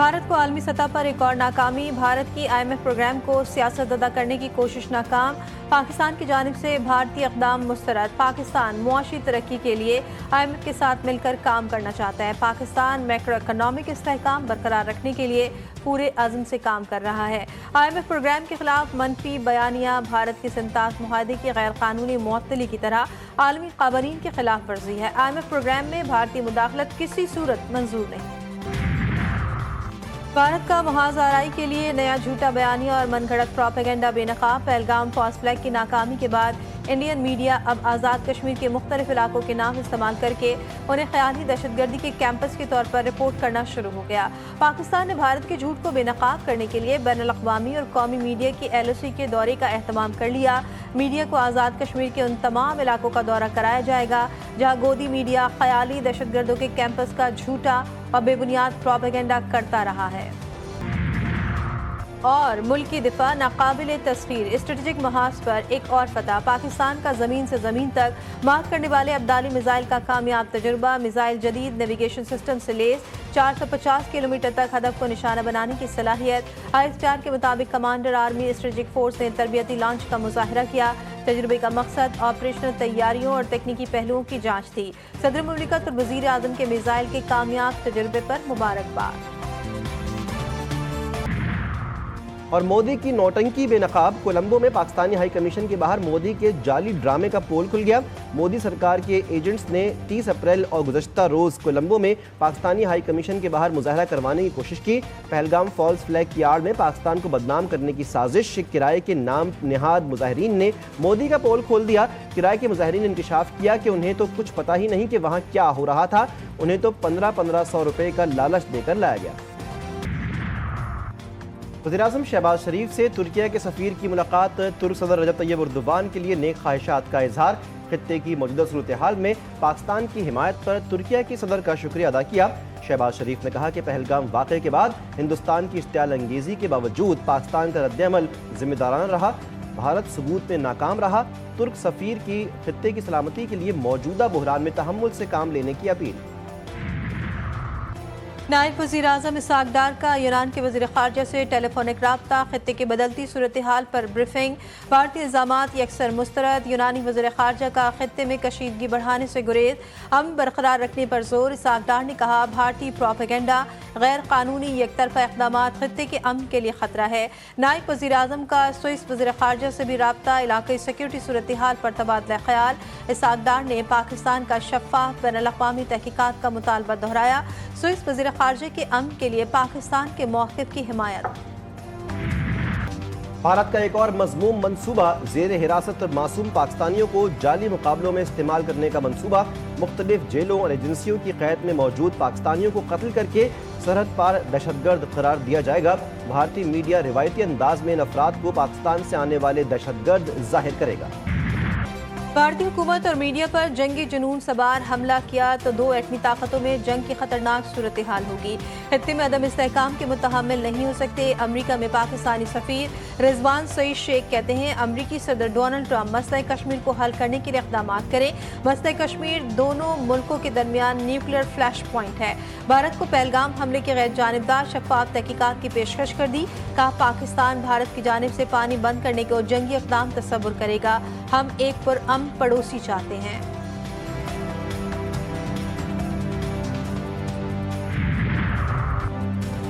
भारत को आलमी सतह पर एक और नाकामी। भारत की IMF प्रोग्राम को सियासत अदा करने की कोशिश नाकाम। पाकिस्तान की जानिब से भारतीय इक़दाम मुस्तरद। पाकिस्तान मुआशी तरक्की के लिए IMF के साथ मिलकर काम करना चाहता है। पाकिस्तान मैक्रो इकनॉमिक इस्तेहकाम बरकरार रखने के लिए पूरे अज़्म से काम कर रहा है। IMF प्रोग्राम के खिलाफ मनफी बयानिया भारत के संतास मुआहदे की गैर कानूनी मुअत्तली की तरह आलमी क़वानीन की खिलाफ वर्जी है। IMF प्रोग्राम में भारतीय मुदाखलत किसी सूरत मंजूर नहीं। भारत का मुहाज आराई के लिए नया झूठा बयानिया और मनगढ़ंत प्रोपेगेंडा बेनकाब। पहलगाम फॉल्स फ्लैग की नाकामी के बाद इंडियन मीडिया अब आज़ाद कश्मीर के मुख्तलिफ इलाकों के नाम इस्तेमाल करके उन्हें ख़याली दहशतगर्दी के कैंपस के तौर पर रिपोर्ट करना शुरू हो गया। पाकिस्तान ने भारत के झूठ को बेनकाब करने के लिए बैनुल-अक़वामी और कौमी मीडिया की LOC के दौरे का एहतमाम कर लिया। मीडिया को आज़ाद कश्मीर के उन तमाम इलाकों का दौरा कराया जाएगा जहाँ गोदी मीडिया ख़याली दहशतगर्दों के कैंपस का झूठा और बेबुनियाद प्रोपेगेंडा करता रहा है। और मुल्क की दिफा नाकाबिल तस्खीर। स्ट्रेटेजिक महाज पर एक और फतह। पाकिस्तान का ज़मीन से ज़मीन तक मार करने वाले अब्दाली मिसाइल का कामयाब तजुर्बा। मिसाइल जदीद नेविगेशन सिस्टम से लेस 450 किलोमीटर तक हदफ को निशाना बनाने की सलाहियत। ISPR के मुताबिक कमांडर आर्मी स्ट्रेटेजिक फोर्स ने तरबियती लॉन्च का मुजाहरा किया। तजुर्बे का मकसद ऑपरेशनल तैयारियों और तकनीकी पहलुओं की जाँच थी। सदर मुमलिकत और वज़ीर आज़म के मिसाइल के कामयाब तजुर्बे पर मुबारकबाद। और मोदी की नौटंकी बेनकाब। कोलंबो में पाकिस्तानी हाई कमीशन के बाहर मोदी के जाली ड्रामे का पोल खुल गया। मोदी सरकार के एजेंट्स ने 30 अप्रैल और गुज़श्ता रोज़ कोलंबो में पाकिस्तानी हाई कमीशन के बाहर मुजाहरा करवाने की कोशिश की। पहलगाम फॉल्स फ्लैग की आड़ में पाकिस्तान को बदनाम करने की साजिश। किराए के नाम निहाद मुजाहरीन ने मोदी का पोल खोल दिया। किराए के मुजाहरीन ने इंकशाफ किया कि उन्हें तो कुछ पता ही नहीं कि वहाँ क्या हो रहा था। उन्हें तो 1500 रुपये का लालच देकर लाया गया। वज़ीर-ए-आज़म शहबाज शरीफ से तुर्किया के सफ़ीर की मुलाकात। तुर्क सदर रजब तैयब एर्दोगान के लिए नेक ख्वाहिशात का इजहार। खित्ते की मौजूदा सूरत हाल में पाकिस्तान की हिमायत पर तुर्किया की सदर का शुक्रिया अदा किया। शहबाज शरीफ ने कहा कि पहलगाम वाक़े के बाद हिंदुस्तान की इश्तियाल अंगेज़ी के बावजूद पाकिस्तान का रद्द-ए-अमल ज़िम्मेदाराना रहा। भारत सबूत में नाकाम रहा। तुर्क सफ़ीर की खित्ते की सलामती के लिए मौजूदा बहरान में तहम्मुल से काम लेने की अपील। नायब वज़ीर आज़म इसहाक डार का ईरान के वज़ीर ख़ारजा से टेलीफोनिक राब्ता। खित्ते की बदलती सूरत हाल पर ब्रीफिंग। भारतीय इल्ज़ामात यकसर मुस्तरद। यूनानी वज़ीर ख़ारजा का खित्ते में कशीदगी बढ़ाने से गुरेज। अमन बरकरार रखने पर जोर। इसहाक डार ने कहा भारतीय प्रोपेगेंडा गैर कानूनी एकतरफा इक़दामात खित्ते के अमन के लिए ख़तरा है। नायब वज़ीर आज़म का स्विस वज़ीर ख़ारजा से भी राब्ता। इलाक़ाई सिक्योरिटी सूरत हाल पर तबादला ख़याल। इसहाक डार ने पाकिस्तान का शफ़ाफ़ बैनुल-अक़वामी तहक़ीक़ात का मुतालबा दोहराया। स्विस वज़ीर ख़ारजा के अमन के लिए पाकिस्तान के मौक़िफ़ की हिमायत। भारत का एक और मज़मूम मंसूबा। ज़ेर हिरासत मासूम पाकिस्तानियों को जाली मुकाबलों में इस्तेमाल करने का मंसूबा। मुख्तलिफ जेलों और एजेंसियों की क़ैद में मौजूद पाकिस्तानियों को कत्ल करके सरहद पार दहशतगर्द करार दिया जाएगा। भारतीय मीडिया रिवायती अंदाज में इन अफराद को पाकिस्तान से आने वाले दहशतगर्द ज़ाहिर करेगा। भारतीय हुकूमत और मीडिया पर जंगी जुनून सवार हमला किया तो दो एटमी ताकतों में जंग की खतरनाक सूरत हाल होगी। खित्ते में अदम इस्तेहकाम के मुतहम्मिल नहीं हो सकते। अमरीका में पाकिस्तानी सफ़ीर रिजवान सईद शेख कहते हैं अमरीकी सदर डोनाल्ड ट्रंप मसला कश्मीर को हल करने के लिए इक़दाम करें। मसला कश्मीर दोनों मुल्कों के दरमियान न्यूक्लियर फ्लैश पॉइंट है। भारत को पहलगाम हमले की गैर जानिबदार शफ़ाफ तहक़ीक़ात की पेशकश कर दी। कहा पाकिस्तान भारत की जानिब से पानी बंद करने को जंगी इक़दाम तस्वुर करेगा। हम एक पुरअमन पड़ोसी चाहते हैं।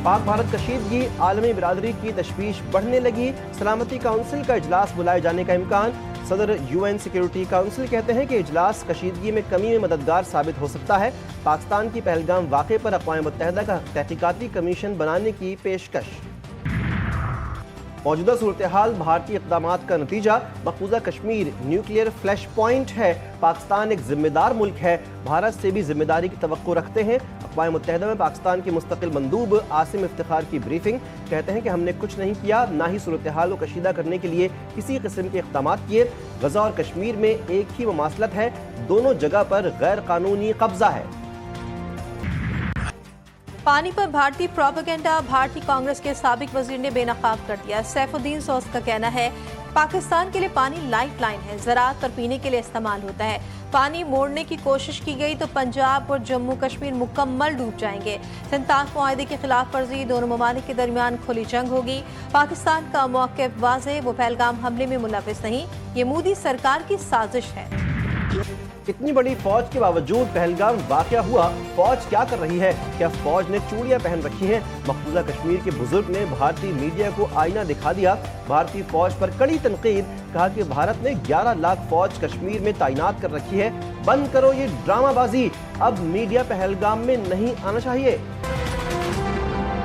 पाक भारत कशीदगी। आलमी बिरादरी की तशवीश बढ़ने लगी। सलामती काउंसिल का इजलास बुलाए जाने का इम्कान। सदर UN सिक्योरिटी काउंसिल कहते हैं कि इजलास कशीदगी में कमी में मददगार साबित हो सकता है। पाकिस्तान की पहलगाम वाक़े पर अक़वाम मुत्तहिदा का तहक़ीक़ाती कमीशन बनाने की पेशकश। मौजूदा सूरत हाल भारतीय इक़दामात का नतीजा। मकबूजा कश्मीर न्यूक्लियर फ्लैश पॉइंट है। पाकिस्तान एक जिम्मेदार मुल्क है। भारत से भी जिम्मेदारी की तवक्को रखते हैं। अक़वाम मुत्तहिदा में पाकिस्तान के मुस्तक़िल मंदूब आसिम इफ्तिखार की ब्रीफिंग। कहते हैं कि हमने कुछ नहीं किया, ना ही सूरत हाल को कशीदा करने के लिए किसी किस्म के इक़दामात किए। गज़ा और कश्मीर में एक ही ममासलत है। दोनों जगह पर गैर कानूनी कब्जा है। पानी पर भारतीय प्रोपेगेंडा। भारतीय कांग्रेस के साबिक वजीर ने बेनकाब कर दिया। सैफुद्दीन सोस का कहना है پاکستان کے لیے پانی لائف لائن ہے، زراعت اور پینے کے لیے استعمال ہوتا ہے۔ پانی موڑنے کی کوشش کی گئی تو پنجاب اور جموں کشمیر مکمل ڈوب جائیں گے۔ سنتاف معاہدے کی خلاف ورزی، دونوں ممالک کے درمیان کھلی جنگ ہوگی۔ پاکستان کا موقف واضح، وہ پہلگام حملے میں ملوث نہیں، یہ مودی سرکار کی سازش ہے۔ اتنی بڑی فوج کے باوجود پہلگام واقعہ ہوا، فوج کیا کر رہی ہے؟ کیا فوج نے چوڑیاں پہن رکھی ہیں؟ مقبوضہ کشمیر کے بزرگ نے بھارتی میڈیا کو آئینہ دکھا دیا۔ بھارتی فوج پر کڑی تنقید، کہا کہ بھارت نے 11 لاکھ فوج کشمیر میں تعینات کر رکھی ہے، بند کرو یہ ڈرامہ بازی، اب میڈیا پہلگام میں نہیں آنا چاہیے۔